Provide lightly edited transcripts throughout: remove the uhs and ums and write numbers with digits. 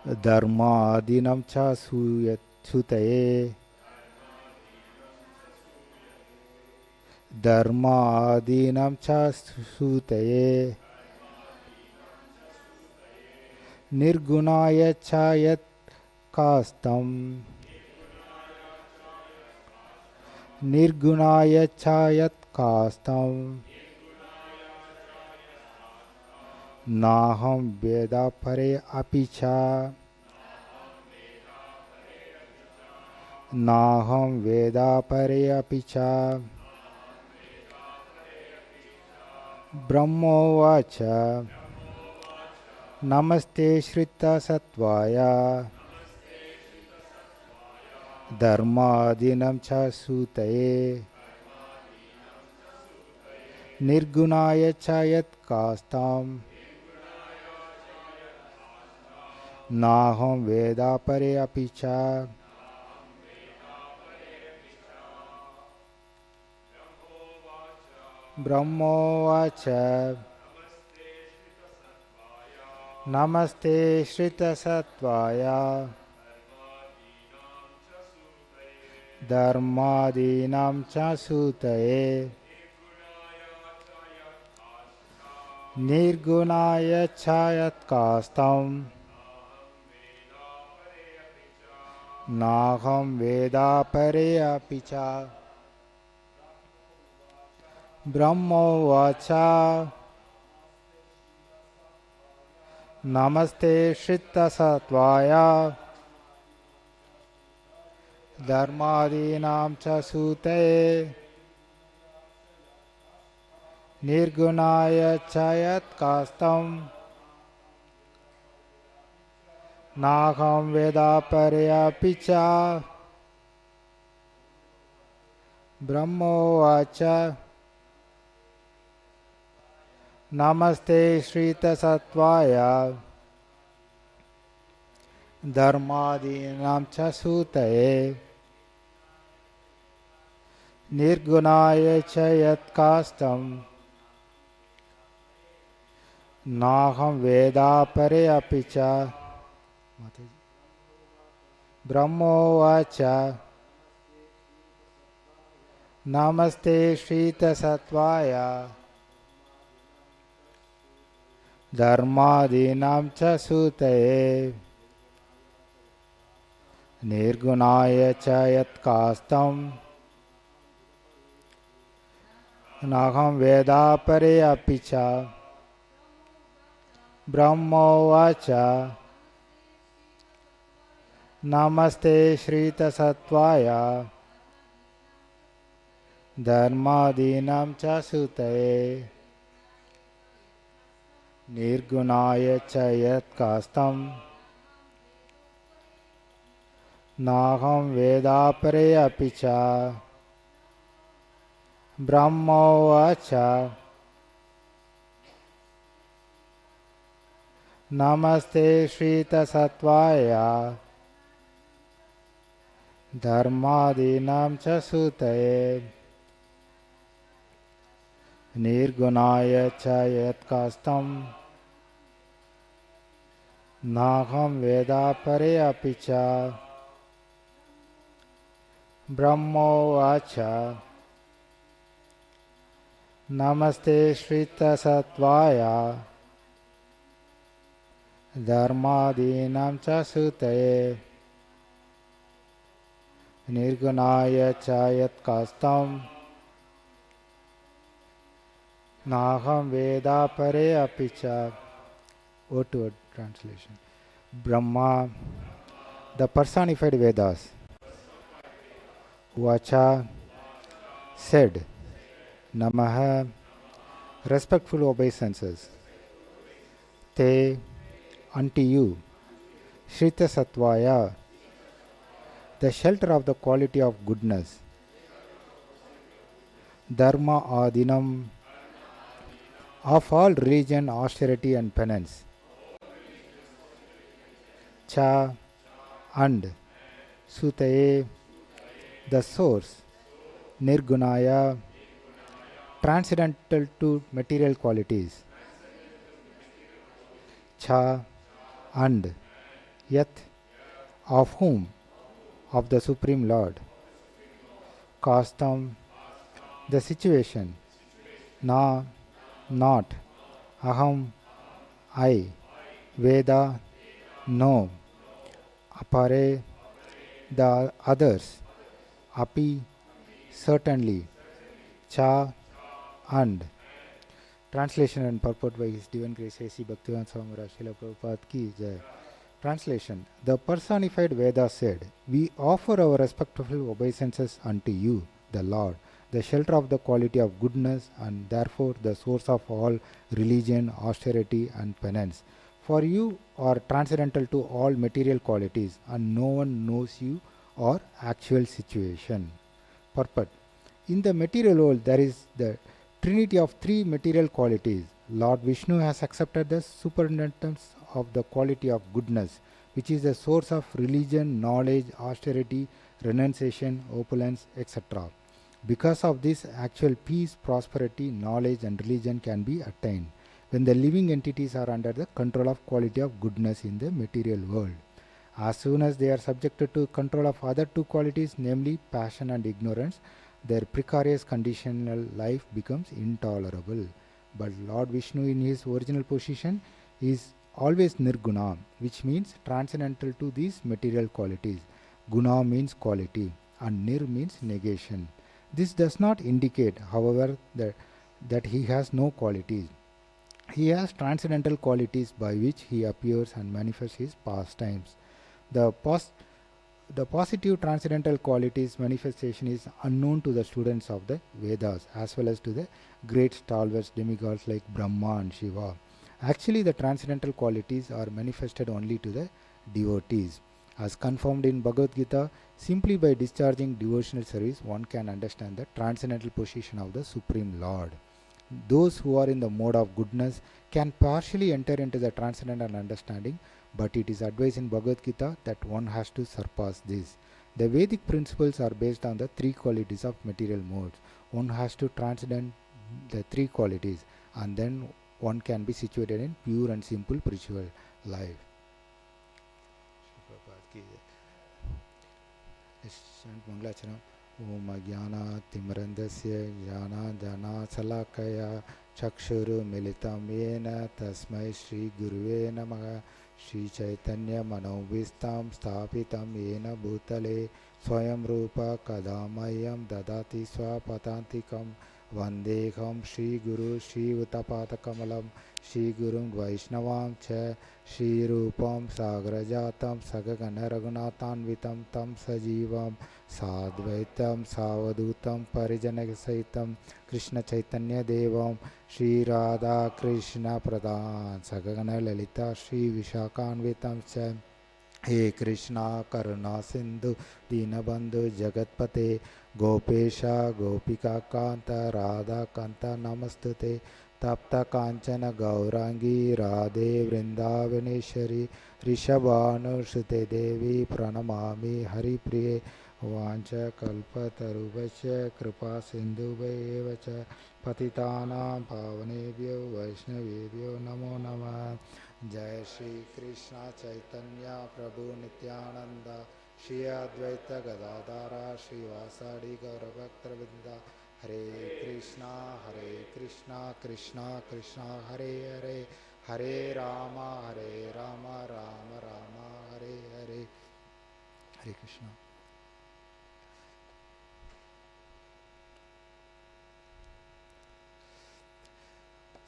Dharmadinam cha sutaye. Dharmadinam cha sutaye. Nirgunaya cha yat kastam. Nirgunaya cha yat kastam. Naham veda pare apicha. Naham veda pare apicha. Brahmovacha. Namaste Shrita Satvaya. Dharmadinam cha sutaye. Nirgunaya cha yat kastam. Naham veda pare apicha. Brahmovacha. Namaste Shrita Satvaya. Dharmadinam cha sutaye. Nirgunaya cha yat kastam. Naham veda pare apicha. Brahmovacha. Namaste Shrita Satvaya. Dharmadinam cha sutaye. Nirgunaya cha yat kastam. Naham veda pare apicha. Brahmovacha. Namaste Shrita Satvaya. Dharmadinam cha sutaye. Nirgunaya cha yat kastam. Naham veda pare apicha. Brahmovacha. Namaste Shrita Satvaya. Dharmadinam cha sutaye. Nirgunaya cha yat kastam. Naham veda pare apicha. Brahmovacha. Namaste Shrita Satvaya. Dharmadinam cha sutaye. Nirgunaya cha yat kastam. Naham veda pare apicha. Brahmovacha. Namaste Shrita Satvaya. Dharmadinam cha sutaye. Nirgunaya cha yat kastam. Naham veda pare apicha. Brahmovacha. Namaste Shrita Satvaya. Dharmadinam cha sutaye. Nirgunaya cha yat kastam. Naham veda pare apicha. Word to word translation. Brahma, the personified Vedas. Vacha, said. Namaha, respectful obeisances. Te, unto you. Shrita Satvaya, the shelter of the quality of goodness. Dharma Adinam, of all religion, austerity and penance. Cha, and. Sutaye, the source. Nirgunaya, transcendental to material qualities. Cha, and. Yet, of whom? Of the Supreme Lord. Custom, the situation. Na, not. Aham, I. Veda, no. Apare, the others. Api, certainly. Cha, and. Translation and purport by His Divine Grace A.C. Bhaktivedanta Swami Maharaj Srila Prabhupada Ki Jai. Translation. The personified Veda said, "We offer our respectful obeisances unto you, the Lord, the shelter of the quality of goodness and therefore the source of all religion, austerity and penance. For you are transcendental to all material qualities and no one knows you or actual situation." Purport. In the material world, there is the trinity of three material qualities. Lord Vishnu has accepted the superintendence of the quality of goodness, which is the source of religion, knowledge, austerity, renunciation, opulence, etc. Because of this, actual peace, prosperity, knowledge, and religion can be attained when the living entities are under the control of quality of goodness in the material world. As soon as they are subjected to control of other two qualities, namely passion and ignorance, their precarious conditional life becomes intolerable. But Lord Vishnu in his original position is always nirguna, which means transcendental to these material qualities. Guna means quality and nir means negation. This does not indicate, however, that he has no qualities. He has transcendental qualities by which he appears and manifests his pastimes. The positive transcendental qualities manifestation is unknown to the students of the Vedas as well as to the great stalwarts demigods like Brahma and Shiva. Actually, the transcendental qualities are manifested only to the devotees. As confirmed in Bhagavad Gita, simply by discharging devotional service, one can understand the transcendental position of the Supreme Lord. Those who are in the mode of goodness can partially enter into the transcendental understanding, but it is advised in Bhagavad Gita that one has to surpass this. The Vedic principles are based on the three qualities of material modes. One has to transcend the three qualities and then one can be situated in pure and simple spiritual life. Om Jnana Timarandasya Jnana Jana Salakaya Chakshuru Militam Yena Tasmai Shri Guruve Namaha Shri Chaitanya Manovistam Sthapitam Yena Bhutale Swayam Rupa Kadamayam Dadati Swapatantikam Vandeham Shri Guru Shri Utapata Kamalam Shri Gurum Vaishnavam Cha Shri Rupam Sagrajatam Sagagana Raghunatanvitam Tam Sajivam Sadvaitam Savadutam Parijanasahitam Krishna Chaitanya Devam Shri Radha Krishna Pradhan Sagagana Lalita Shri Vishakanvitam Cha He Krishna Karuna Sindhu Dinabandhu Jagatpate Gopesha Gopika Kanta Radha Kanta Namastute Tapta Kanchana Gaurangi Radhe Vrindavaneshwari Rishabhanu Sute Devi Pranamami Hari Priye Vancha Kalpatarubhasya Kripa Sindhubhaivacha Patitanam Pavanebhyo Vaishnavebhyo Namo Namah. Jai Shri Krishna Chaitanya Prabhu Nityananda Shri Advaita Gadadara Shri Vasadi Gaurabhaktravinda Hare Krishna Krishna Krishna Hare Hare Hare Rama Rama Rama Hare Hare. Hare Krishna.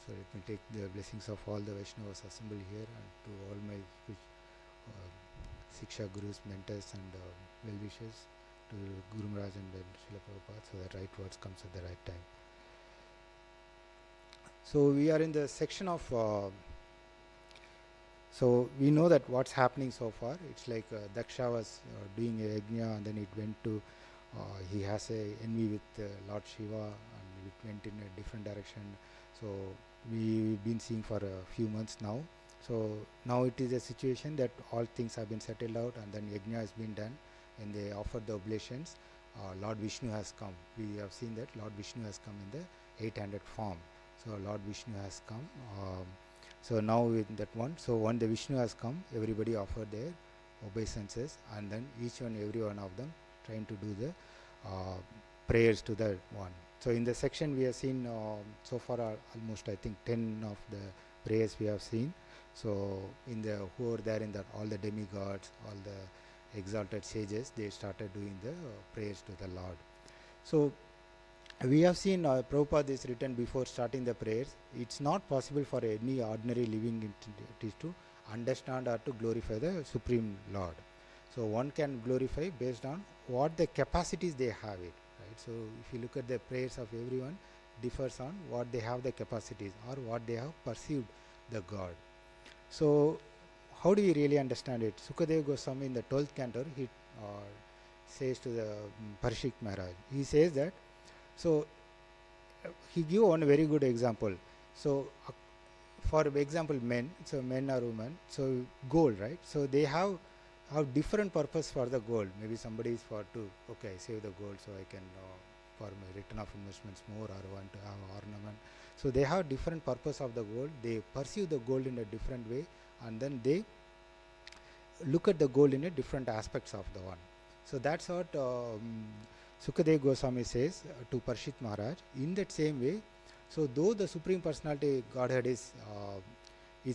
So let me take the blessings of all the Vaishnavas assembled here and to all my Siksha Gurus, mentors and well-wishers, to Guru Maharaj and Srila Prabhupada, so that right words comes at the right time. So we are in the section of, so we know that what's happening so far. It's like Daksha was doing a yajna and then it went to, he has a envy with Lord Shiva and it went in a different direction. So we've been seeing for a few months now. So now it is a situation that all things have been settled out and then yajna has been done and they offered the oblations. Lord Vishnu has come. We have seen that Lord Vishnu has come in the 800 form. So Lord Vishnu has come. So now in that one, so when the Vishnu has come, everybody offered their obeisances, and then each one, every one of them trying to do the prayers to the one. So in the section we have seen so far almost I think 10 of the prayers we have seen. So in the who are there in the all the demigods, all the exalted sages, they started doing the prayers to the Lord. So we have seen Prabhupada is written before starting the prayers. It's not possible for any ordinary living entity to understand or to glorify the Supreme Lord. So one can glorify based on what the capacities they have it. Right? So if you look at the prayers of everyone, differs on what they have the capacities or what they have perceived the God. So how do we really understand it? Sukadeva Goswami in the 12th canto, he says to the Parishik Maharaj, he says that, so he give one very good example. So for example, men, so men or women, so gold, right? So they have different purpose for the gold. Maybe somebody is for to, okay, I save the gold so I can for my return of investments more, or want to have ornament. So they have different purpose of the gold. They perceive the gold in a different way, and then they look at the gold in a different aspects of the one. So that's what Sukadeva Goswami says to Parishit Maharaj. In that same way, so though the Supreme Personality Godhead is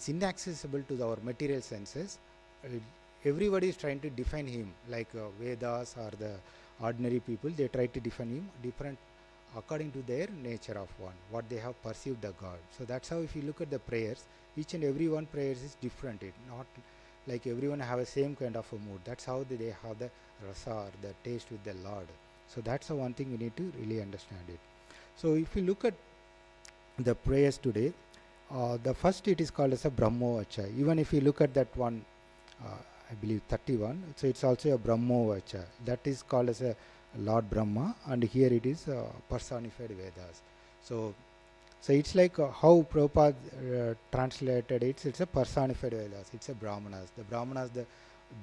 inaccessible to our material senses, everybody is trying to define him, like Vedas or the ordinary people, they try to define him different according to their nature of one, what they have perceived the God. So that's how if you look at the prayers, each and every one prayers is different. It not like everyone have a same kind of a mood. That's how they have the rasa or the taste with the Lord. So that's the one thing we need to really understand it. So if you look at the prayers today, the first it is called as a Brahmovacha. Even if you look at that one, I believe 31, so it's also a Brahmovacha. That is called as a Lord Brahma, and here it is personified Vedas. So it's like how Prabhupada translated it. It's a personified Vedas. It's a Brahmanas. The Brahmanas, the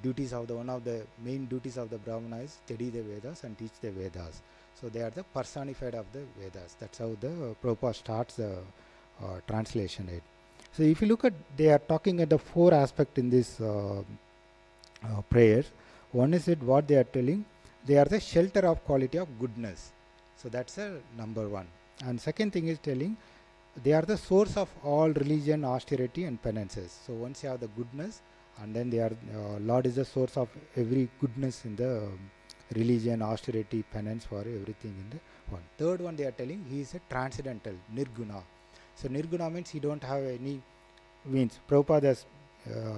duties of the one of the main duties of the Brahmana is study the Vedas and teach the Vedas. So they are the personified of the Vedas. That's how the Prabhupada starts the translation. So if you look at, they are talking at the four aspects in this prayers. One is it what they are telling. They are the shelter of quality of goodness. So that's a number one. And second thing is telling they are the source of all religion, austerity and penances. So once you have the goodness, and then they are Lord is the source of every goodness in the religion, austerity, penance, for everything in the one. Third one they are telling he is a transcendental, nirguna. So nirguna means he don't have any, means Prabhupada has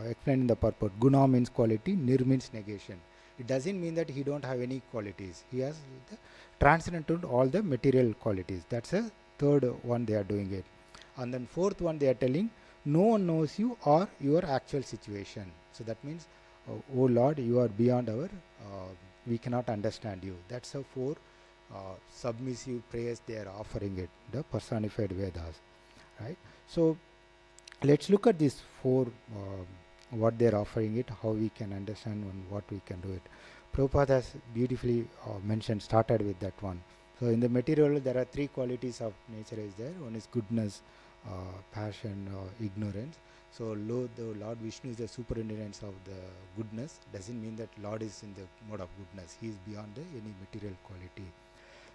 explained in the purport. Guna means quality, nir means negation. It doesn't mean that he don't have any qualities. He has the transcendental all the material qualities. That's a third one they are doing it. And then fourth one they are telling no one knows you or your actual situation. So that means, oh Lord, you are beyond our, we cannot understand you. That's a four submissive prayers they are offering it, the personified Vedas, right? So let's look at these four, what they are offering it, how we can understand and what we can do it. Prabhupada has beautifully mentioned, started with that one. So in the material there are three qualities of nature is there. One is goodness, passion, ignorance. So the Lord Vishnu is the superintendence of the goodness. Doesn't mean that Lord is in the mode of goodness. He is beyond any material quality.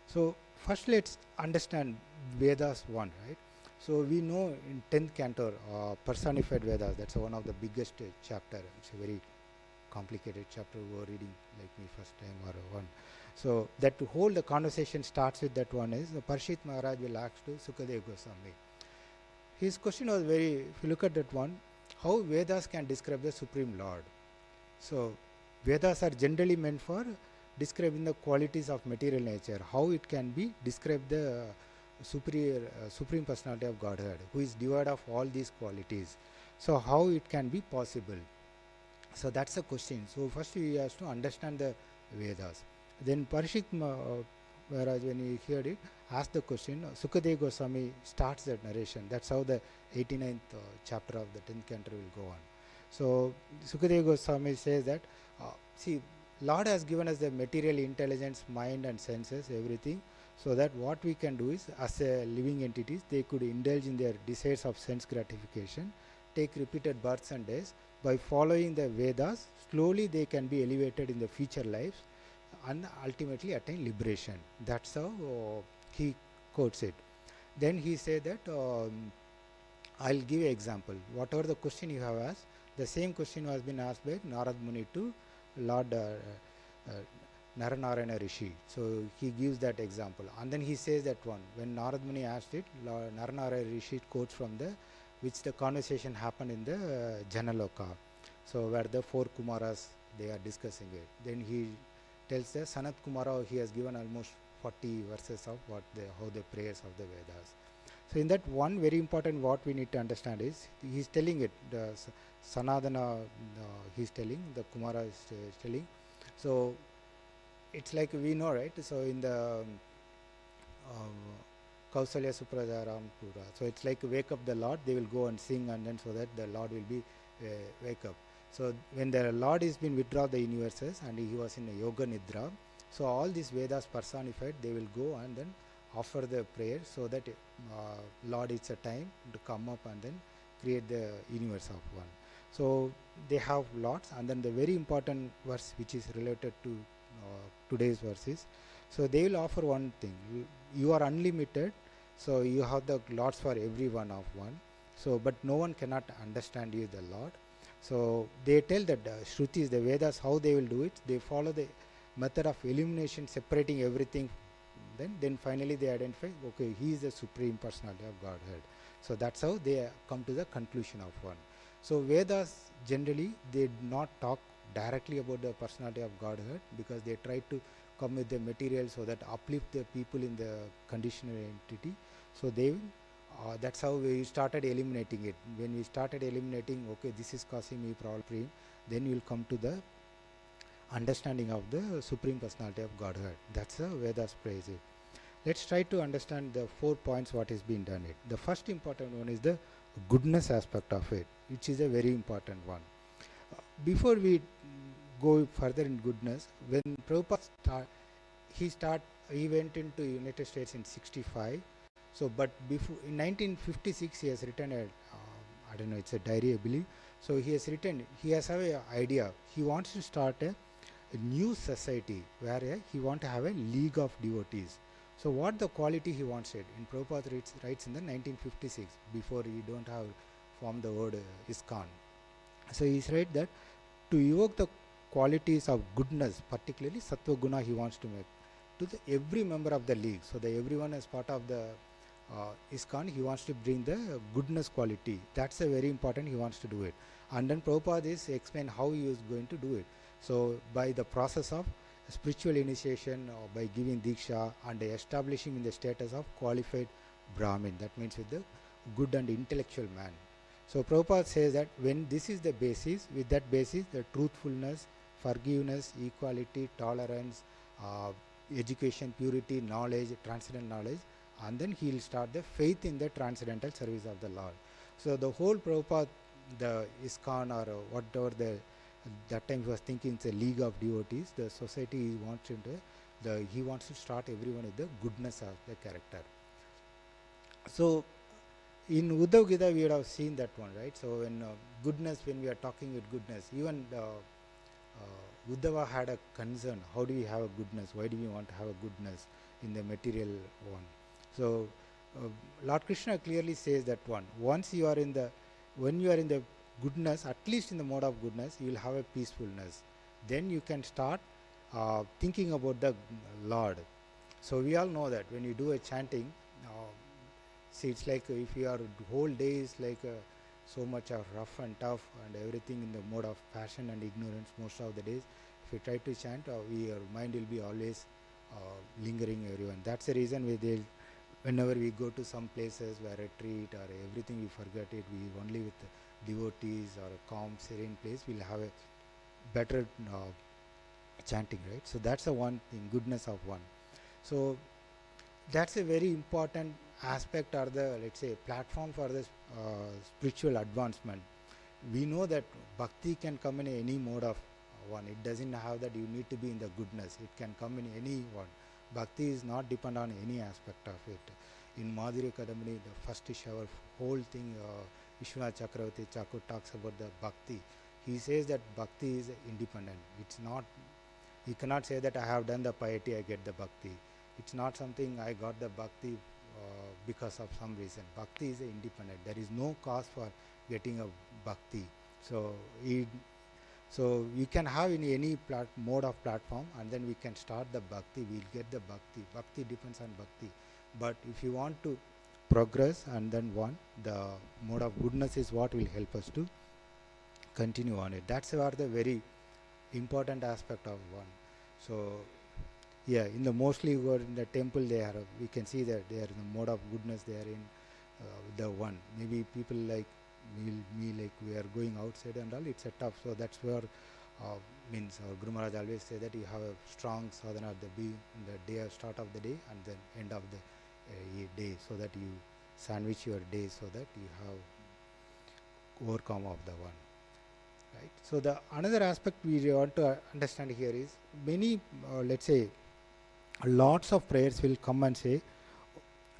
So first let's understand Vedas one, right? So we know in 10th canto, personified Vedas, that's one of the biggest chapter. It's a very complicated chapter we were reading like me first time or one. So that to hold the conversation starts with that one is, the Parishit Maharaj will ask to Sukadeva Goswami. His question was very, if you look at that one, how Vedas can describe the Supreme Lord. So Vedas are generally meant for describing the qualities of material nature, how it can be described the Supreme Personality of Godhead, who is devoid of all these qualities. So how it can be possible? So that's the question. So first we have to understand the Vedas. Then Parishit Maharaj, when he heard it, asked the question. Sukadeva Goswami starts that narration. That's how the 89th chapter of the 10th canto will go on. So Sukadeva Goswami says that, see, Lord has given us the material intelligence, mind and senses, everything, so that what we can do is, as a living entities, they could indulge in their desires of sense gratification. take repeated births and deaths. By following the Vedas, slowly they can be elevated in the future lives and ultimately attain liberation. That's how he quotes it. Then he said that I'll give you example. Whatever the question you have asked, the same question was been asked by Narad Muni to Lord Naranarayana Rishi. So he gives that example, and then he says that one when Narad Muni asked it, Naranarayana Rishi quotes from the which the conversation happened in the Janaloka. So where the four Kumaras they are discussing it. Then he tells the Sanat Kumara he has given almost 40 verses of how the prayers of the Vedas. So in that one very important what we need to understand is he is telling it the Sanadana he is telling the Kumara is telling. So it's like we know, right? So in the Kausalya Suprajaram Pura, so it's like wake up the Lord, they will go and sing, and then so that the Lord will be wake up. So when the Lord is been withdraw the universes and he was in a yoga nidra, so all these Vedas personified, they will go and then offer the prayer so that Lord, it's a time to come up and then create the universe of one. So they have lots, and then the very important verse which is related to today's verses. So they will offer one thing: you are unlimited, so you have the lots for every one of one. So but no one cannot understand you, the Lord. So they tell that Shrutis, the Vedas, how they will do it. They follow the method of elimination, separating everything. Then finally they identify, okay, he is the Supreme Personality of Godhead. So that's how they come to the conclusion of one. So Vedas generally they do not talk directly about the personality of Godhead, because they try to come with the material so that uplift the people in the conditional entity. So they that's how we started eliminating it. When we started eliminating, okay, this is causing me problem, then you will come to the understanding of the Supreme Personality of Godhead. That's the Vedas praise it. Let's try to understand the 4 points what is being done it. The first important one is the goodness aspect of it, which is a very important one. Before we go further in goodness, when Prabhupada he went into United States in 65. So but before in 1956 he has written a I don't know, it's a diary I believe. So he has written, he has an idea, he wants to start a new society where he wants to have a league of devotees. So what the quality he wants it, in Prabhupada writes in the 1956, before he don't have formed the word ISKCON. So he said that to evoke the qualities of goodness, particularly Sattva Guna, he wants to make to the every member of the league. So that everyone as part of the ISKCON, he wants to bring the goodness quality. That's a very important, he wants to do it. And then Prabhupada is explain how he is going to do it. So by the process of spiritual initiation, by giving Diksha and establishing in the status of qualified Brahmin, that means with the good and intellectual man. So Prabhupada says that when this is the basis, with that basis the truthfulness, forgiveness, equality, tolerance, education, purity, knowledge, transcendental knowledge, and then he will start the faith in the transcendental service of the Lord. So the whole Prabhupada, the ISKCON or whatever that time he was thinking it's a league of devotees, the society he wants he wants to start everyone with the goodness of the character. So in Uddhav Gita we would have seen that one, right? So when goodness, when we are talking with goodness, even Uddhava had a concern, how do we have a goodness, why do we want to have a goodness in the material one. So Lord Krishna clearly says that one, once you are in the, when you are in the goodness, at least in the mode of goodness, you will have a peacefulness. Then you can start thinking about the Lord. So we all know that when you do a chanting, see, it's like if your whole day is like so much of rough and tough and everything in the mode of passion and ignorance most of the days, if you try to chant, your mind will be always lingering everyone. That's the reason whenever we go to some places where retreat or everything we forget it, we only with devotees or a calm, serene place, we'll have a better chanting, right? So that's the one thing, goodness of one. So that's a very important aspect or the, let's say, platform for the spiritual advancement. We know that bhakti can come in any mode of one. It doesn't have that you need to be in the goodness. It can come in any one. Bhakti is not dependent on any aspect of it. In Madhurya Kadambini, the first shower, whole thing, Vishwanath Chakravarti Thakur talks about the bhakti. He says that bhakti is independent. It's not, you cannot say that I have done the piety, I get the bhakti. It's not something I got the bhakti because of some reason. Bhakti is independent. There is no cause for getting a bhakti. So so you can have in any mode of platform, and then we can start the bhakti. We'll get the bhakti. Bhakti depends on bhakti. But if you want to progress and then the mode of goodness is what will help us to continue on it. That's where the very important aspect of one. So yeah, in the mostly in the temple we can see that they are in the mode of goodness, they are in the one. Maybe people like me like we are going outside and all, it's a tough. So that's where means our Guru Maharaj always say that you have a strong sadhana at the in the day, start of the day and then end of the day, so that you sandwich your day so that you have overcome of the one. Right. So the another aspect we want to understand here is many let's say lots of prayers will come and say,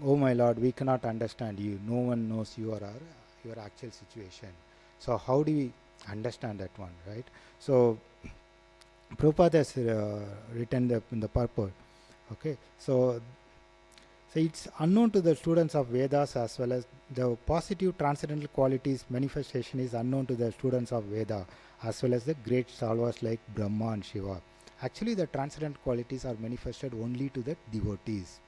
oh my Lord, we cannot understand you, no one knows your actual situation. So how do we understand that one, right? So Prabhupada has written in the purport. Okay, so it's unknown to the students of Vedas, as well as the positive transcendental qualities manifestation is unknown to the students of Veda, as well as the great salvas like Brahma and Shiva. Actually, the transcendental qualities are manifested only to the devotees.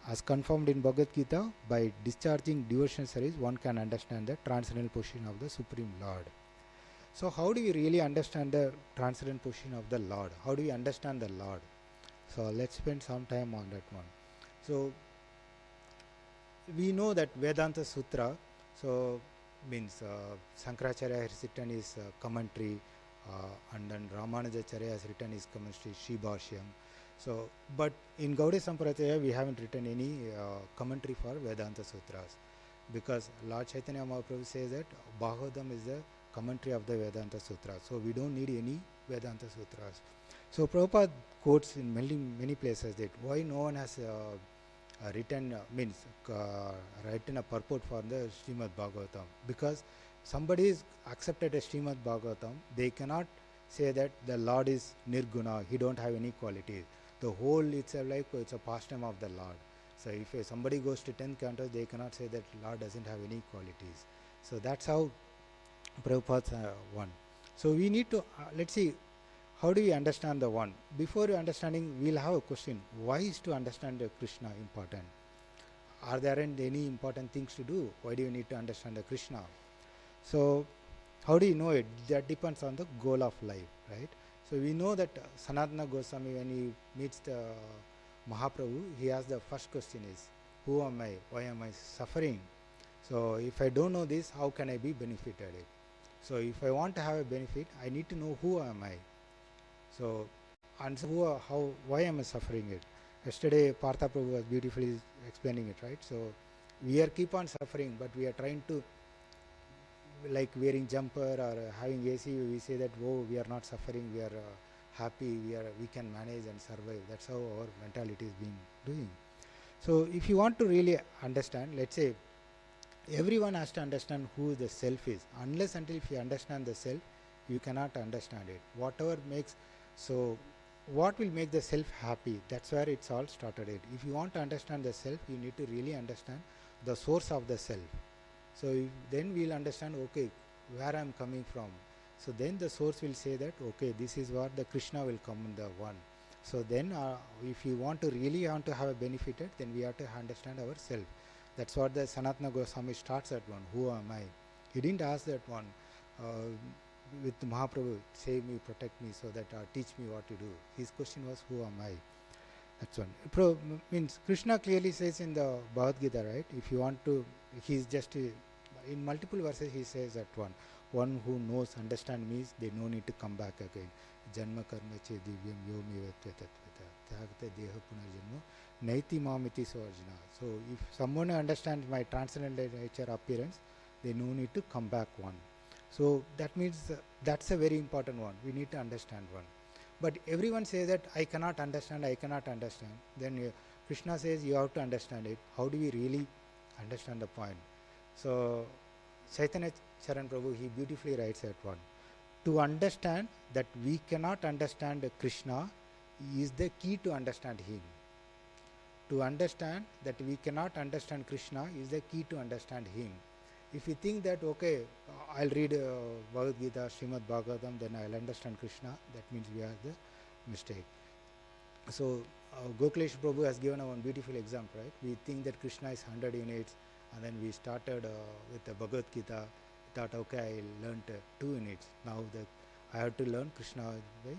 As confirmed in Bhagavad Gita, by discharging devotional service, one can understand the transcendental position of the Supreme Lord. So how do we really understand the transcendental position of the Lord? How do we understand the Lord? So let's spend some time on that one. So we know that Vedanta Sutra, so means Sankaracharya has written his commentary, and then Ramanujacharya has written his commentary, Sri Bhashyam. So, but in Gaudiya Sampradaya we haven't written any commentary for Vedanta Sutras, because Lord Chaitanya Mahaprabhu says that Bhagavatam is the commentary of the Vedanta Sutras. So we don't need any Vedanta Sutras. So Prabhupada quotes in many places that why no one has written a purport for the Srimad Bhagavatam, because somebody is accepted a Srimad Bhagavatam, they cannot say that the Lord is Nirguna, he don't have any qualities. The whole itself like it's a pastime of the Lord. So if somebody goes to 10 cantos, they cannot say that Lord doesn't have any qualities. So that's how Prabhupada's one. So we need to let's see, how do we understand the one? Before understanding, we'll have a question. Why is to understand the Krishna important? Are there any important things to do? Why do you need to understand the Krishna? So how do you know it? That depends on the goal of life, right? So we know that Sanatana Goswami, when he meets the Mahaprabhu, he asks the first question is, who am I? Why am I suffering? So if I don't know this, how can I be benefited? So if I want to have a benefit, I need to know who am I. So answer why am I suffering it? Yesterday Partha Prabhu was beautifully explaining it, right? So we keep on suffering, but we are trying to, like wearing jumper or having AC, we say that we are not suffering, we are happy, we can manage and survive. That's how our mentality is being doing. So if you want to really understand, let's say everyone has to understand who the self is. Unless until if you understand the self, you cannot understand it. Whatever makes, so what will make the self happy? That's where it's all started. If you want to understand the self, you need to really understand the source of the self. So then we'll understand, okay, where I'm coming from. So then the source will say that, okay, this is what the Krishna will come in the one. So then if you want to really want to have a benefited, then we have to understand ourselves. That's what the Sanatana Goswami starts at one, who am I? He didn't ask that one with Mahaprabhu, save me, protect me, so that teach me what to do. His question was, who am I? That's one. Means Krishna clearly says in the Bhagavad Gita, right? If you want to, he's just in multiple verses he says that one who knows, understand means they no need to come back again. Janma karma che divyam yomi vatvatatvata tyagata deha punarjanma naiti mamiti soarjuna. So if someone understands my transcendental nature appearance, they no need to come back one. So that means that's a very important one. We need to understand one. But everyone says that I cannot understand. Then Krishna says you have to understand it. How do we really understand the point? So Chaitanya Charan Prabhu, he beautifully writes that one. To understand that we cannot understand Krishna is the key to understand him. To understand that we cannot understand Krishna is the key to understand him. If you think that, okay, I'll read Bhagavad Gita, Srimad Bhagavatam, then I'll understand Krishna, that means we are the mistake. So Gokulesh Prabhu has given one beautiful example, right? We think that Krishna is 100 units, and then we started with the Bhagavad Gita. We thought, okay, I learned 2 units. Now I have to learn Krishna by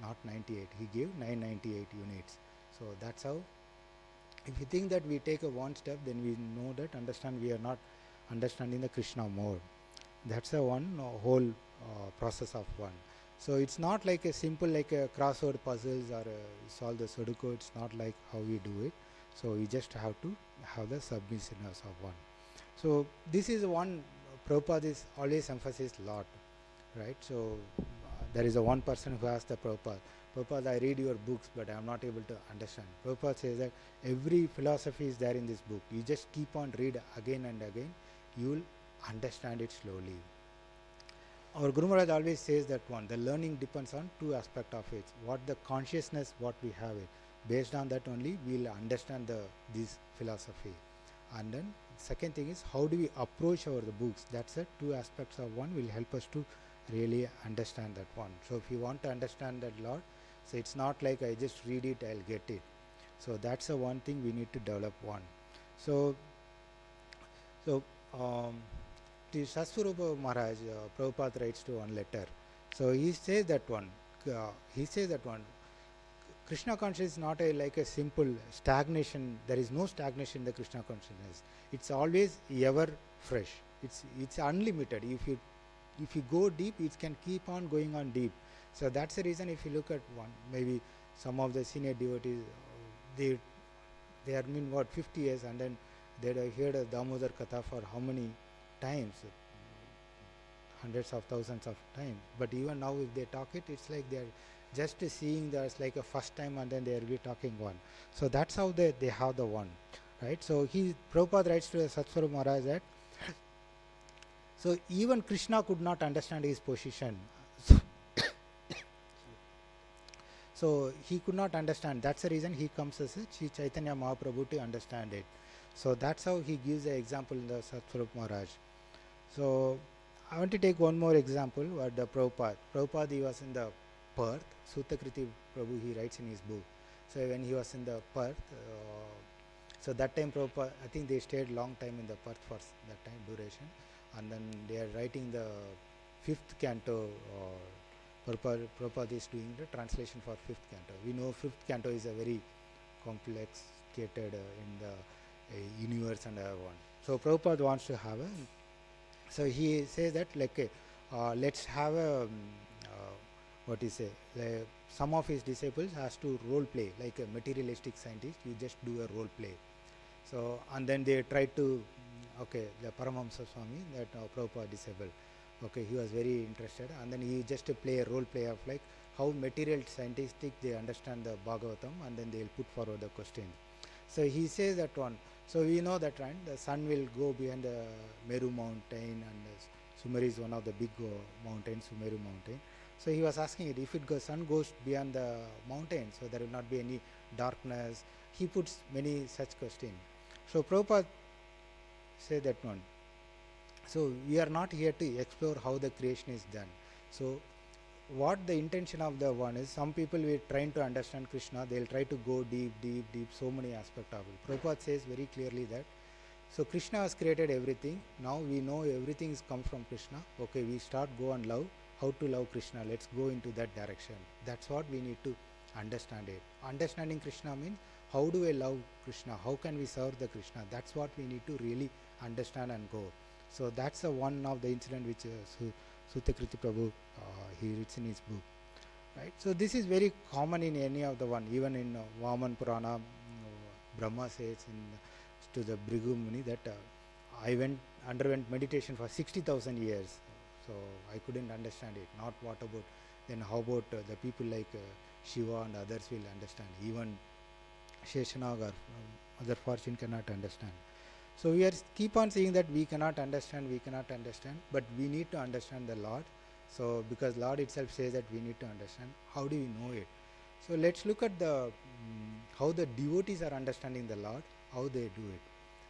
not 98. He gave 998 units. So that's how. If you think that we take a one step, then we know that we are not understanding the Krishna more. That's a one whole process of one. So it's not like a simple like a crossword puzzles or solve the Sudoku. It's not like how we do it. So we just have to have the submissiveness of one. So this is one Prabhupada is always emphasized a lot, right? So there is a one person who asked the Prabhupada, I read your books, but I am not able to understand. Prabhupada says that every philosophy is there in this book. You just keep on read again and again. You will understand it slowly. Our Guru Maharaj always says that one, the learning depends on 2 aspects of it. What the consciousness, what we have it. Based on that only we will understand this philosophy. And then second thing is how do we approach the books. That's the 2 aspects of one will help us to really understand that one. So if you want to understand that lot, so it's not like I just read it, I'll get it. So that's the one thing we need to develop one. So to Saswarupa Maharaj, Prabhupada writes to one letter. So he says that one. Krishna consciousness is not like a simple stagnation. There is no stagnation in the Krishna consciousness. It's always ever fresh. It's unlimited. If you go deep, it can keep on going on deep. So that's the reason. If you look at one, maybe some of the senior devotees, they are 50 years, and then they have heard a Damodar Katha for how many times, hundreds of thousands of times. But even now, if they talk it, it's like they are just seeing that's like a first time, and then they will be talking one. So that's how they have the one, right? So Prabhupada writes to Satsvarupa Maharaj that. So even Krishna could not understand his position. So he could not understand. That's the reason he comes as a Sri Chaitanya Mahaprabhu to understand it. So that's how he gives the example in the Satsvarupa Maharaj. So I want to take one more example. What the Prabhupada, he was in the Perth. Sutakriti Prabhu, he writes in his book. So when he was in the Perth, so that time Prabhupada, I think they stayed long time in the Perth for that time duration. And then they are writing the 5th canto. Prabhupada is doing the translation for 5th canto. We know 5th canto is a very complicated in the universe and one. So Prabhupada wants to have a. So he says that like let's have a what he say. Like some of his disciples has to role play like a materialistic scientist. You just do a role play. So and then they try to. Okay, the Paramahamsa Swami, that Prabhupada disciple. Okay, he was very interested, and then he just play a role play of like how material scientific they understand the Bhagavatam, and then they will put forward the question. So he says that one. So we know that right, the sun will go behind the Meru mountain, and Sumeri is one of the big mountains, Sumeru mountain. So he was asking it, if sun goes beyond the mountain, so there will not be any darkness. He puts many such questions. So Prabhupada say that one. So we are not here to explore how the creation is done. So what the intention of the one is, some people will trying to understand Krishna, they will try to go deep, so many aspects of it. Prabhupada says very clearly that, so Krishna has created everything, now we know everything is come from Krishna, okay, we start go and love, how to love Krishna, let's go into that direction. That's what we need to understand it. Understanding Krishna means, how do I love Krishna, how can we serve the Krishna, that's what we need to really understand and go. So that's one of the incident which Sutakriti Prabhu he writes in his book, right? So this is very common in any of the one, even in Vaman Purana, Brahma says to the Bhrigu Muni that I underwent meditation for 60,000 years, so I couldn't understand it. Not what about then? How about the people like Shiva and others will understand? Even Sheshanag or other fortune cannot understand. So we are keep on saying that we cannot understand, but we need to understand the Lord. So because Lord itself says that we need to understand, how do we know it? So let's look at the how the devotees are understanding the Lord, how they do it,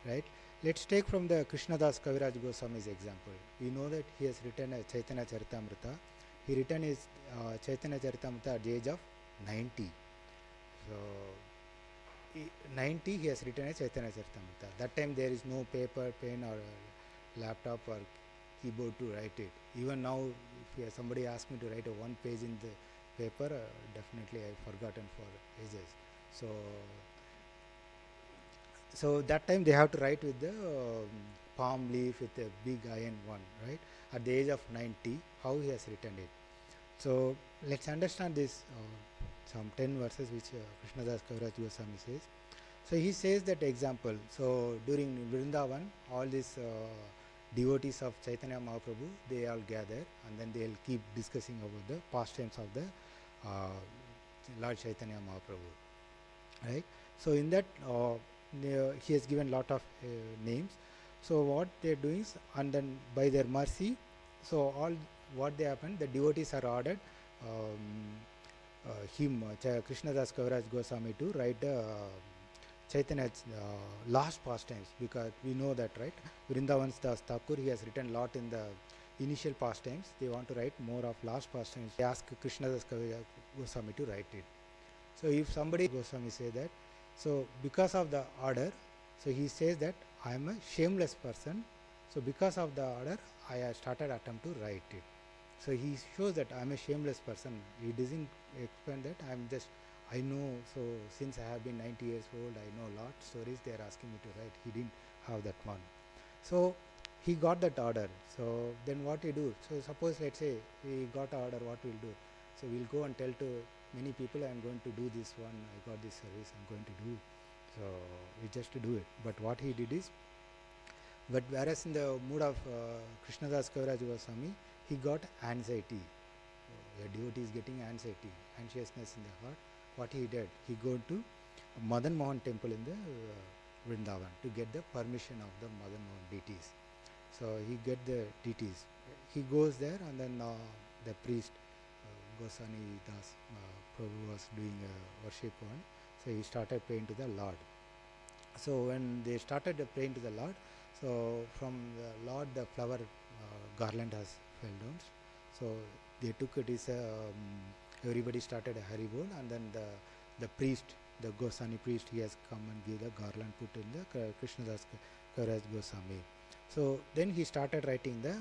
right? Let's take from the Krishnadas Kaviraj Goswami's example. We know that he has written a Chaitanya Charitamrita. He written his Chaitanya Charitamrita at the age of 90. So 90 he has written a Chaitanya Charitamrita. That time there is no paper, pen or laptop or keyboard to write it. Even now if somebody asks me to write a one page in the paper, definitely I've forgotten for ages. So that time they have to write with the palm leaf with a big iron one, right? At the age of 90, how he has written it. So let's understand this some 10 verses which Krishnadas Kaviraj Goswami says. So he says that example. So during Vrindavan, all these devotees of Chaitanya Mahaprabhu, they all gather and then they'll keep discussing about the pastimes of the Lord Chaitanya Mahaprabhu, right? So in that he has given lot of names. So what they are doing is, and then by their mercy, so all what they happen, the devotees are ordered Krishnadas Kaviraj Goswami to write the Chaitanya's last pastimes, because we know that, right? Vrindavan Das Thakur, he has written lot in the initial pastimes. They want to write more of last pastimes. They ask Krishnadas Kaviraj Goswami to write it. So if somebody Goswami say that, so because of the order, so he says that I am a shameless person. So because of the order, I have started attempt to write it. So he shows that I am a shameless person. He doesn't explain that I know. So since I have been 90 years old, I know a lot stories they are asking me to write. He didn't have that one. So he got that order. So then what we do? So suppose let's say we got an order, what we'll do? So we'll go and tell to many people, I'm going to do this one, I got this service, I'm going to do. So we just do it. But what he did is, but whereas in the mood of Krishnadas Kaviraj Goswami, he got anxiety. The devotee is getting anxiety, anxiousness in the heart. What he did, he go to Madan Mohan temple in the Vrindavan to get the permission of the Madan Mohan deities. So he get the deities. He goes there and then the priest Goswami Das Prabhu was doing worship one. So he started praying to the Lord. So when they started praying to the Lord, so from the Lord the flower garland has fell down. So they took it is everybody started a Haribol, and then the priest, the Goswami priest, he has come and give the garland put in the Krishnadas Kaviraj Goswami. So then he started writing the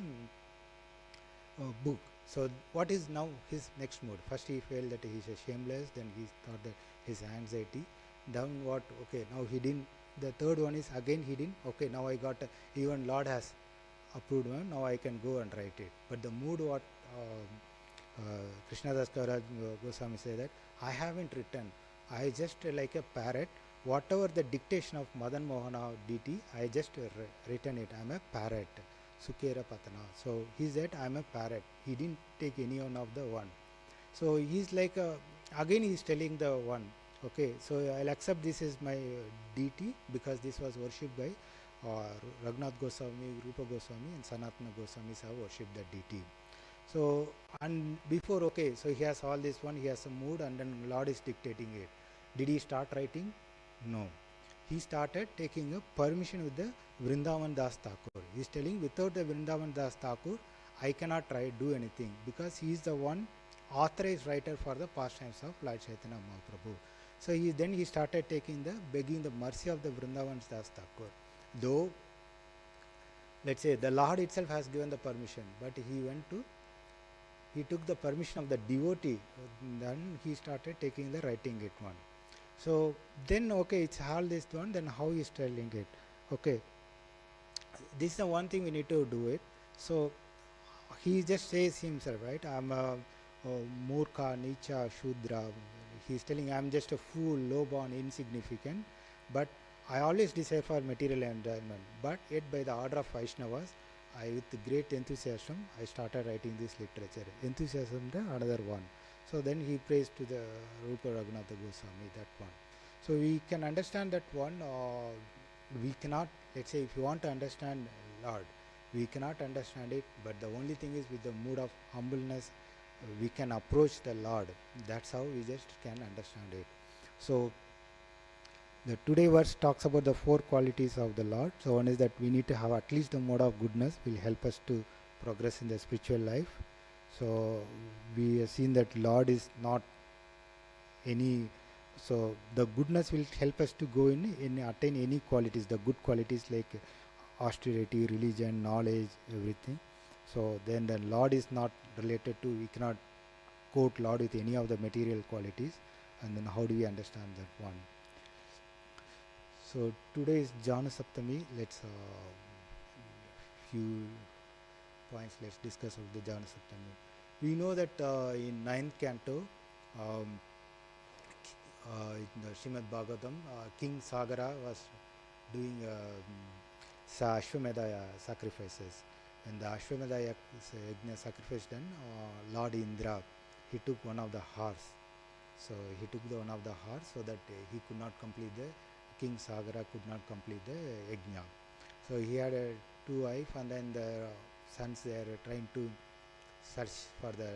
book. So what is now his next mode? First he felt that he is shameless, then he thought that his anxiety. Then what? Okay, now he didn't. The third one is again he didn't. Okay, now I got even Lord has approved one. Now I can go and write it. But the mood what Krishnadas Kaviraj Goswami say that I haven't written. I just like a parrot. Whatever the dictation of Madan Mohana deity, I just written it. I am a parrot. Sukera Patana. So he said I am a parrot. He didn't take any one of the one. So he's like again he is telling the one. Okay, so I'll accept this is my deity because this was worshipped by Raghunath Goswami, Rupa Goswami and Sanatana Goswamis have worshipped the deity. So and before, okay, so he has all this one, he has a mood and then Lord is dictating it. Did he start writing? No. He started taking a permission with the Vrindavan Das Thakur. He is telling without the Vrindavan Das Thakur, I cannot do anything because he is the one authorized writer for the pastimes of Lord Chaitanya Mahaprabhu. So he started taking begging the mercy of the Vrindavan Das Thakur. Though, let's say the Lord itself has given the permission, but he took the permission of the devotee, then he started taking the writing it one. So then okay, it's all this one, then how he is telling it? Okay, this is the one thing we need to do it. So he just says himself, right? I'm a Murkha, Nicha, Shudra. He is telling I'm just a fool, low born, insignificant, but I always desire for material enjoyment. But yet by the order of Vaishnavas, with great enthusiasm, I started writing this literature. Enthusiasm, the another one. So then he prays to the Rupa Raghunatha Goswami, that one. So we can understand that one. we cannot, let's say if you want to understand Lord, we cannot understand it, but the only thing is with the mood of humbleness we can approach the Lord. That's how we just can understand it. So the today verse talks about the four qualities of the Lord. So one is that we need to have at least the mode of goodness will help us to progress in the spiritual life. So we have seen that Lord is not any, so the goodness will help us to go in attain any qualities, the good qualities like austerity, religion, knowledge, everything. So then the Lord is not related to, we cannot quote Lord with any of the material qualities. And then how do we understand that one? So today is Janmashtami. Let's few points let's discuss of the Janmashtami. We know that in 9th canto, in the Srimad Bhagavatam, King Sagara was doing Ashwamedha sacrifices. When the Ashwamedha yajna sacrifice done, Lord Indra, he took one of the horse. So he took one of the horse so that he could not complete the, King Sagara could not complete the yajna. So he had two wives, and then the sons, they are trying to search for the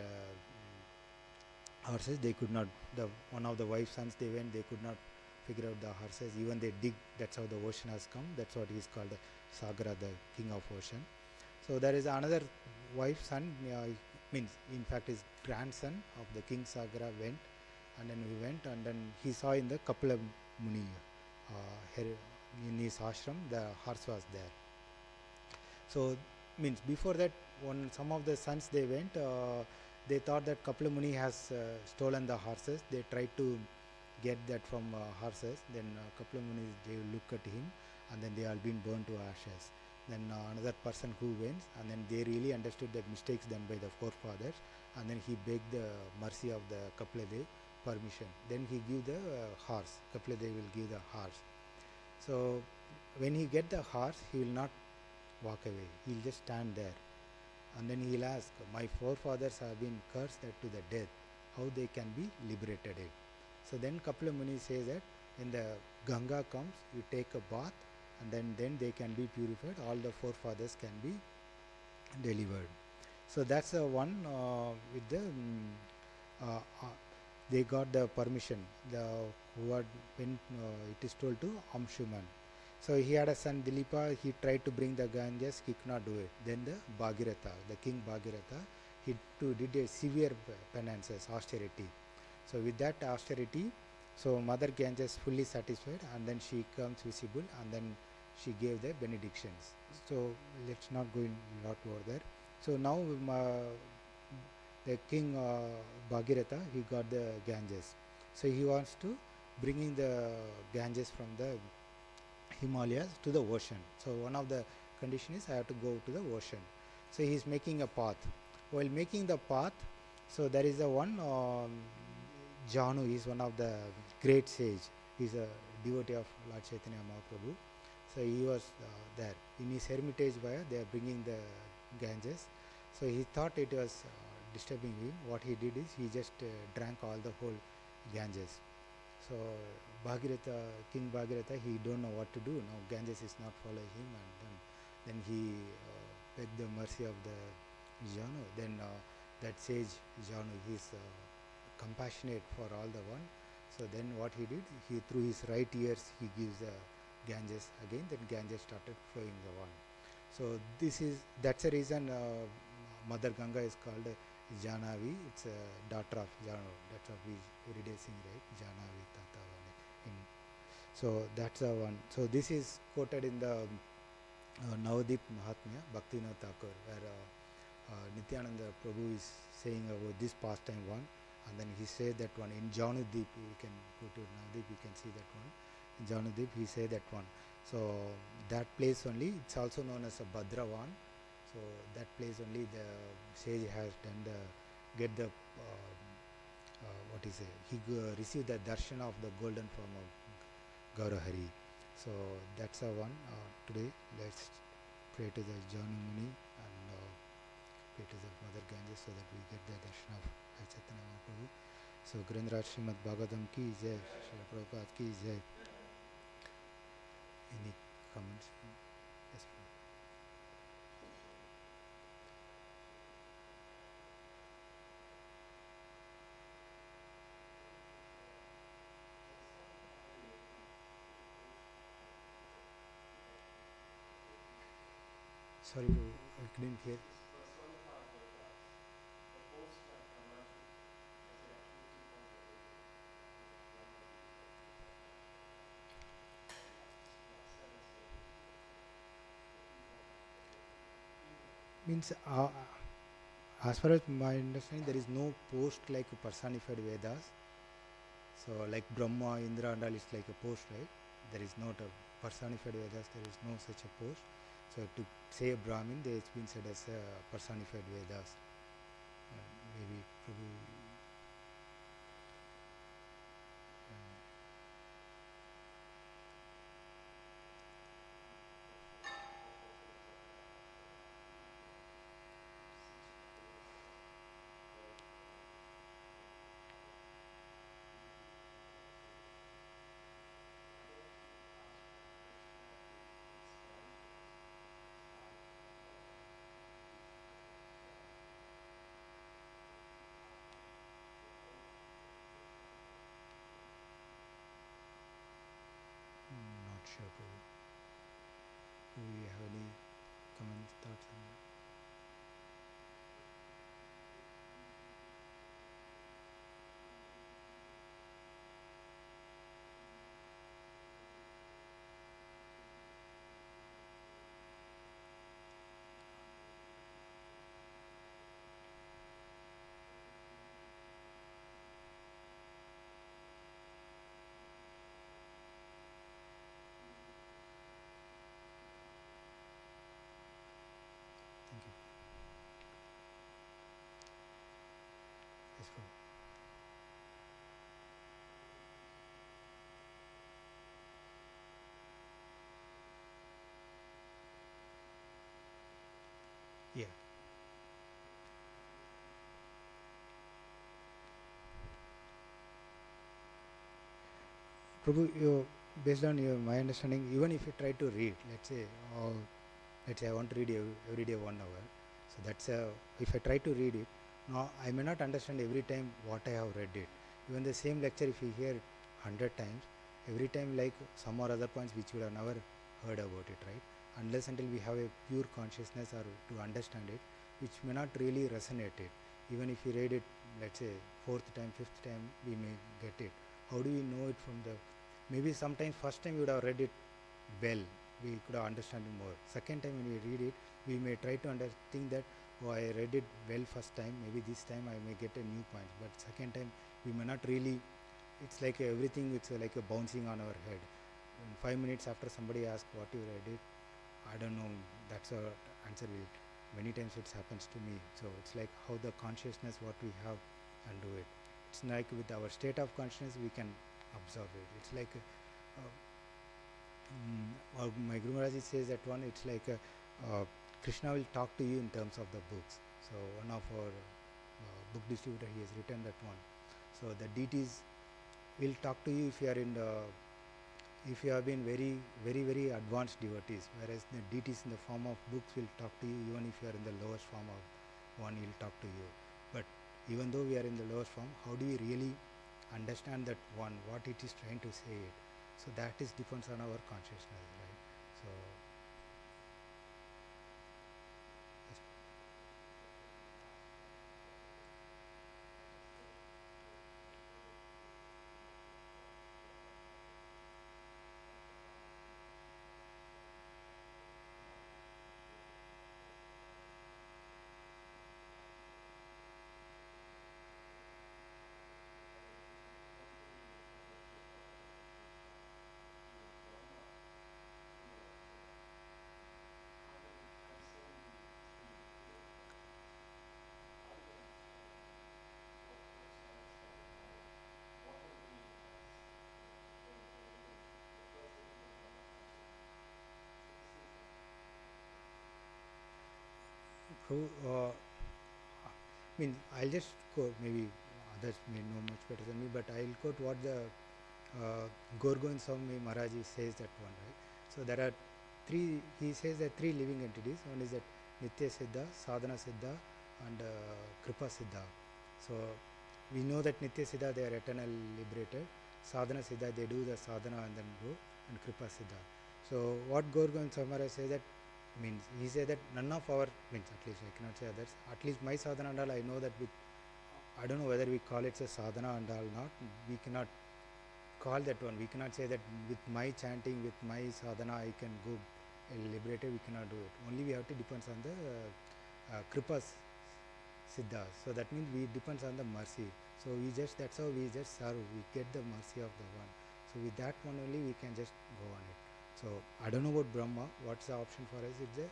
horses. They could not, the one of the wife's sons, they went, they could not figure out the horses. Even they dig, that's how the ocean has come. That's what he is called, Sagara, the king of ocean. So there is another wife's son, means in fact his grandson of the King Sagara went, and then he went, and then he saw in the Kapila Muni, in his ashram, the horse was there. So means before that, when some of the sons they went, they thought that Kapila Muni has stolen the horses. They tried to get that from horses. Then Kapila Muni, they look at him, and then they are being burned to ashes. Then another person who went, and then they really understood the mistakes done by the forefathers, and then he begged the mercy of the Kapila Dev permission. Then he give the horse. Kapila Dev will give the horse. So when he get the horse, he will not walk away. He will just stand there, and then he will ask, my forefathers have been cursed to the death, how they can be liberated? So then Kapila Muni says that when the Ganga comes, you take a bath, and then they can be purified, all the forefathers can be delivered. So that's the one with the they got the permission, the who had when it is told to Amshuman. So he had a son Dilipa, he tried to bring the Ganges, he could not do it. Then the Bhagiratha, the king Bhagiratha, he too did a severe penances, austerity. So with that austerity, so Mother Ganges fully satisfied, and then she comes visible, and then she gave the benedictions. So let's not go in lot over there. So now the king Bhagiratha, he got the Ganges. So he wants to bringing the Ganges from the Himalayas to the ocean. So one of the conditions is I have to go to the ocean. So he is making a path. While making the path, so there is a one Janu is one of the great sage. He is a devotee of Lord Chaitanya Mahaprabhu. So he was there in his hermitage where they are bringing the Ganges. So he thought it was disturbing him. What he did is he just drank all the whole Ganges. So Bhagiratha, King Bhagiratha, he don't know what to do. Now Ganges is not following him, and then he begged the mercy of the Janu. Then that sage Janu, he is compassionate for all the one. So then what he did, he through his right ears he gives the Ganges again. Then Ganges started flowing the one. So that's the reason Mother Ganga is called Janavi. It's a daughter of Janu. That's what we every day sing, right? Janavi Tata. So that's the one. So this is quoted in the Navadip Mahatmya, Bhaktivinoda Thakur, where Nityananda Prabhu is saying about this pastime one, and then he said that one in Janudip. You can go to Navadip, you can see that one. In Janudip, he said that one. So that place only, it's also known as a Bhadravan. So that place only the sage has done the get the what is it? He received the darshan of the golden form of Gaurahari. So that's the one. Today let's pray to the Janu Muni and pray to the Mother Ganges so that we get the darshan of Chaitanya Mahaprabhu. So Gurindra Srimad Bhagavatam ki jai, Srila Prabhupada ki jai. Any comments? Yes, Prabhu. Sorry, Prabhu, I couldn't hear. Means, as far as my understanding, there is no post like personified Vedas. So, like Brahma, Indra, and all is like a post, right? There is not a personified Vedas. There is no such a post. So, to say a Brahmin, it's been said as a personified Vedas. Maybe Prabhu. Not sure, Prabhu. Do you have any comments, thoughts on that? Thank you. Yes, Prabhu. Yeah. Prabhu, based on my understanding, even if you try to read, let's say I want to read every day 1 hour. So that's if I try to read it, now I may not understand every time what I have read it. Even the same lecture, if you hear 100 times, every time like some or other points which you have never heard about it, right? Unless until we have a pure consciousness or to understand it, which may not really resonate it. Even if you read it, let's say fourth time, fifth time, we may get it. How do we know it from the? Maybe sometimes first time you would have read it well, we could understand it more. Second time when we read it, we may try to think that, oh, I read it well first time, maybe this time I may get a new point. But second time we may not really. It's like everything. It's like a bouncing on our head. In 5 minutes after somebody asks what you read it, I don't know. That's a answer. Many times it happens to me. So it's like how the consciousness what we have and do it. It's like with our state of consciousness we can observe it. It's like my Guru Maharaj says that one, it's like Krishna will talk to you in terms of the books. So one of our book distributor, he has written that one. So the deities will talk to you if you are in the, if you have been very advanced devotees, whereas the deities in the form of books will talk to you even if you are in the lowest form of one, he will talk to you. But even though we are in the lowest form, how do we really understand that one, what it is trying to say it? So that is depends on our consciousness, right? So yes. So I mean, I'll just quote, maybe others may know much better than me, but I'll quote what the Gorgon Swami Maharaji says that one, right? So there are three, he says that three living entities. One is that Nitya Siddha, Sadhana Siddha, and Kripa Siddha. So we know that Nitya Siddha, they are eternal liberated. Sadhana Siddha, they do the sadhana and then go, and Kripa Siddha. So what Gorgon Samara says that means, he said that none of our, means at least I cannot say others, at least my sadhana and all, I know that with, I don't know whether we call it a sadhana and all not, we cannot call that one, we cannot say that with my chanting, with my sadhana I can go liberated, we cannot do it. Only we have to depends on the Kripa Siddha. So that means we depends on the mercy. So we just, that's how we just serve, we get the mercy of the one. So with that one only we can just go on it. So I don't know about Brahma, what's the option for us? It's the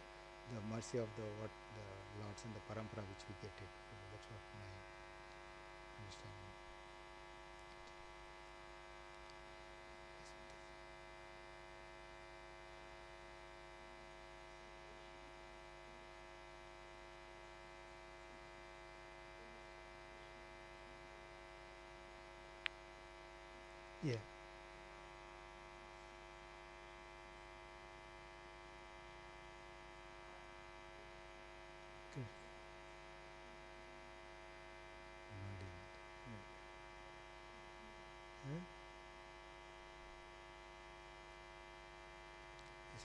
mercy of the what the lords and the parampara which we get it. So that's what my understanding. Yeah. Good. Yeah. Yes.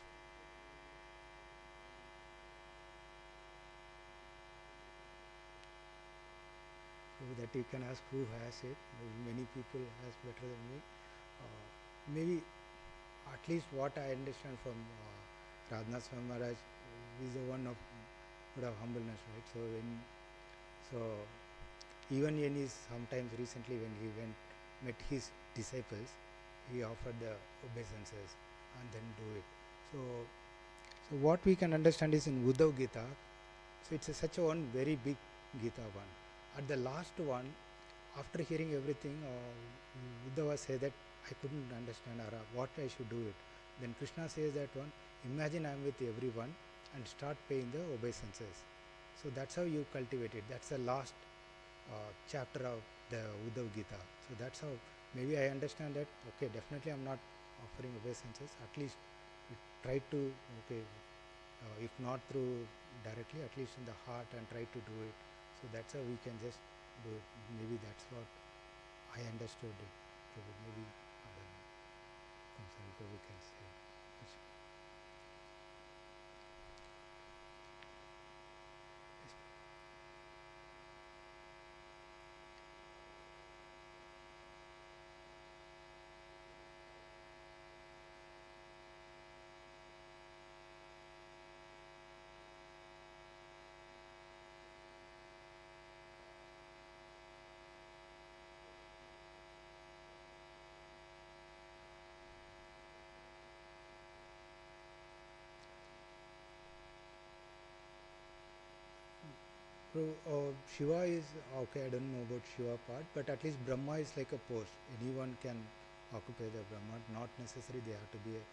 So that you can ask who has it. Many people has better than me. Maybe at least what I understand from Radhanath Swami Maharaj is the one of good of humbleness, right? So when, so even when he sometimes recently when he went met his disciples, he offered the obeisances and then do it. So so what we can understand is in Uddhav Gita, so it's such a one very big Gita one. At the last one, after hearing everything, Uddhava said that I couldn't understand what I should do it. Then Krishna says that one, imagine I am with everyone and start paying the obeisances. So that's how you cultivate it. That's the last chapter of the Uddhav Gita. So that's how maybe I understand that, okay, definitely I'm not offering obeisances. At least we try to, okay, if not through directly, at least in the heart and try to do it. So that's how we can just do it. Maybe that's what I understood it. So maybe, I don't know, some we can say. So Shiva is okay. I don't know about Shiva part, but at least Brahma is like a post. Anyone can occupy the Brahma. Not necessarily they have to be a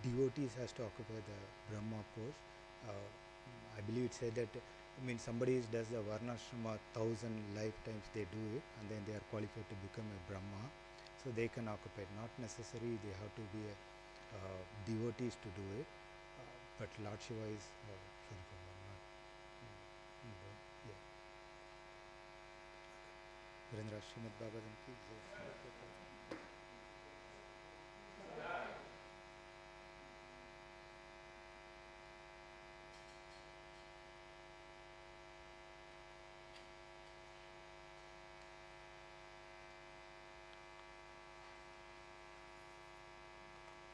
devotees has to occupy the Brahma post. I believe it said that I mean somebody does the Varnashrama 1,000 lifetimes they do it, and then they are qualified to become a Brahma. So they can occupy. Not necessarily they have to be a devotees to do it. But Lord Shiva is sorry for not. Yeah. Virendra Srimad Bhagavatam ki jai.